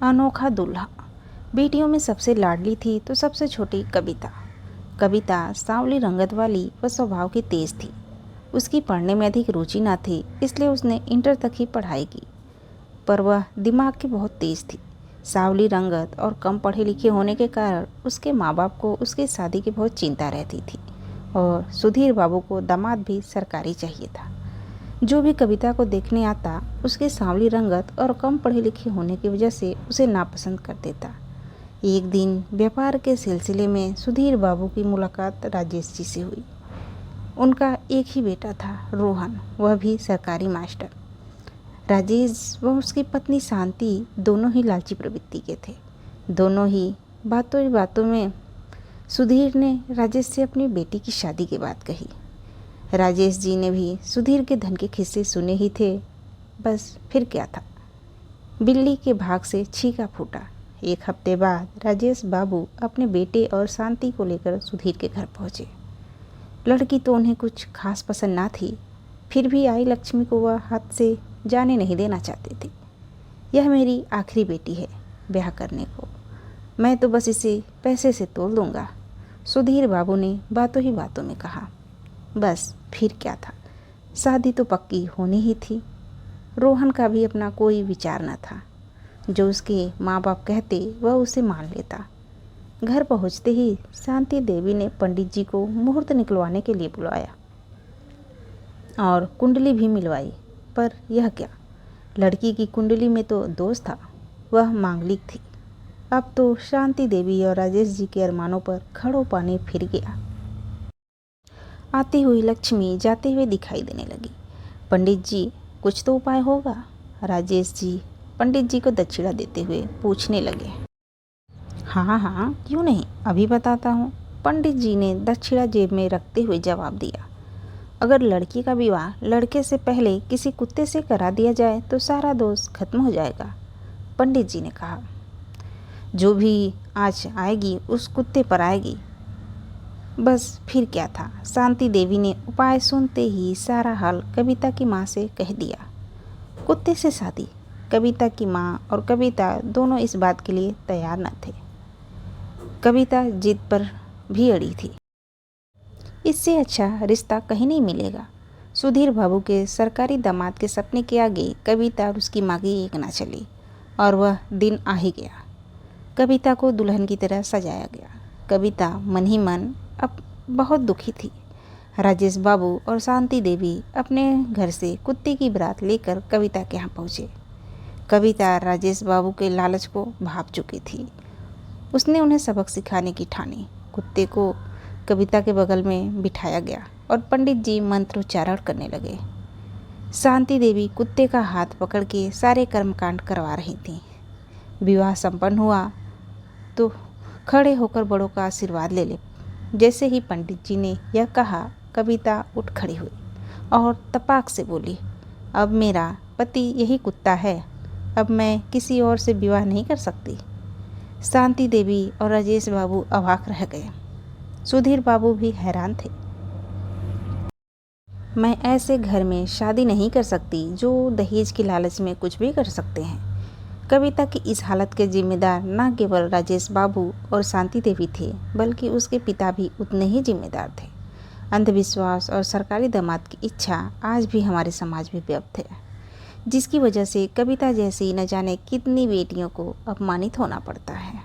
अनोखा दूल्हा। बेटियों में सबसे लाडली थी तो सबसे छोटी कविता। कविता सांवली रंगत वाली व स्वभाव की तेज थी। उसकी पढ़ने में अधिक रुचि न थी, इसलिए उसने इंटर तक ही पढ़ाई की, पर वह दिमाग की बहुत तेज थी। सांवली रंगत और कम पढ़े लिखे होने के कारण उसके माँ बाप को उसकी शादी की बहुत चिंता रहती थी और सुधीर बाबू को दामाद भी सरकारी चाहिए था। जो भी कविता को देखने आता उसके सांवली रंगत और कम पढ़े लिखे होने की वजह से उसे नापसंद कर देता। एक दिन व्यापार के सिलसिले में सुधीर बाबू की मुलाकात राजेश जी से हुई। उनका एक ही बेटा था, रोहन, वह भी सरकारी मास्टर। राजेश व उसकी पत्नी शांति दोनों ही लालची प्रवृत्ति के थे। दोनों ही बातों में सुधीर ने राजेश से अपनी बेटी की शादी की बात कही। राजेश जी ने भी सुधीर के धन के किस्से सुने ही थे, बस फिर क्या था, बिल्ली के भाग से छींका फूटा। एक हफ्ते बाद राजेश बाबू अपने बेटे और शांति को लेकर सुधीर के घर पहुंचे। लड़की तो उन्हें कुछ खास पसंद ना थी, फिर भी आई लक्ष्मी को वह हाथ से जाने नहीं देना चाहते थे। यह मेरी आखिरी बेटी है ब्याह करने को, मैं तो बस इसे पैसे से तोड़ दूंगा, सुधीर बाबू ने बातों ही बातों में कहा। बस फिर क्या था, शादी तो पक्की होनी ही थी। रोहन का भी अपना कोई विचार न था। जो उसके माँ बाप कहते वह उसे मान लेता। घर पहुँचते ही शांति देवी ने पंडित जी को मुहूर्त निकलवाने के लिए बुलाया और कुंडली भी मिलवाई, पर यह क्या, लड़की की कुंडली में तो दोष था, वह मांगलिक थी। अब तो शांति देवी और राजेश जी के अरमानों पर खड़ो पानी फिर गया। आती हुई लक्ष्मी जाते हुए दिखाई देने लगी। पंडित जी, कुछ तो उपाय होगा। राजेश जी पंडित जी को दक्षिणा देते हुए पूछने लगे। हाँ हाँ, क्यों नहीं, अभी बताता हूँ, पंडित जी ने दक्षिणा जेब में रखते हुए जवाब दिया। अगर लड़की का विवाह लड़के से पहले किसी कुत्ते से करा दिया जाए तो सारा दोष खत्म हो जाएगा। पंडित जी ने कहा, जो भी आज आएगी उस कुत्ते पर आएगी। बस फिर क्या था, शांति देवी ने उपाय सुनते ही सारा हाल कविता की माँ से कह दिया। कुत्ते से शादी। कविता की माँ और कविता दोनों इस बात के लिए तैयार न थे। कविता जिद पर भी अड़ी थी। इससे अच्छा रिश्ता कहीं नहीं मिलेगा। सुधीर बाबू के सरकारी दामाद के सपने के आगे कविता और उसकी माँ की एक ना चली और वह दिन आ ही गया। कविता को दुल्हन की तरह सजाया गया। कविता मन ही मन अब बहुत दुखी थी। राजेश बाबू और शांति देवी अपने घर से कुत्ते की बारात लेकर कविता के यहाँ पहुँचे। कविता राजेश बाबू के लालच को भाप चुकी थी। उसने उन्हें सबक सिखाने की ठानी। कुत्ते को कविता के बगल में बिठाया गया और पंडित जी मंत्रोच्चारण करने लगे। शांति देवी कुत्ते का हाथ पकड़ के सारे कर्मकांड करवा रही थी। विवाह संपन्न हुआ तो खड़े होकर बड़ों का आशीर्वाद ले ले। जैसे ही पंडित जी ने यह कहा, कविता उठ खड़ी हुई और तपाक से बोली, अब मेरा पति यही कुत्ता है, अब मैं किसी और से विवाह नहीं कर सकती। शांति देवी और राजेश बाबू अवाक रह गए। सुधीर बाबू भी हैरान थे। मैं ऐसे घर में शादी नहीं कर सकती जो दहेज की लालच में कुछ भी कर सकते हैं। कविता की इस हालत के जिम्मेदार न केवल राजेश बाबू और शांति देवी थे, बल्कि उसके पिता भी उतने ही जिम्मेदार थे। अंधविश्वास और सरकारी दामाद की इच्छा आज भी हमारे समाज में व्याप्त है, जिसकी वजह से कविता जैसी न जाने कितनी बेटियों को अपमानित होना पड़ता है।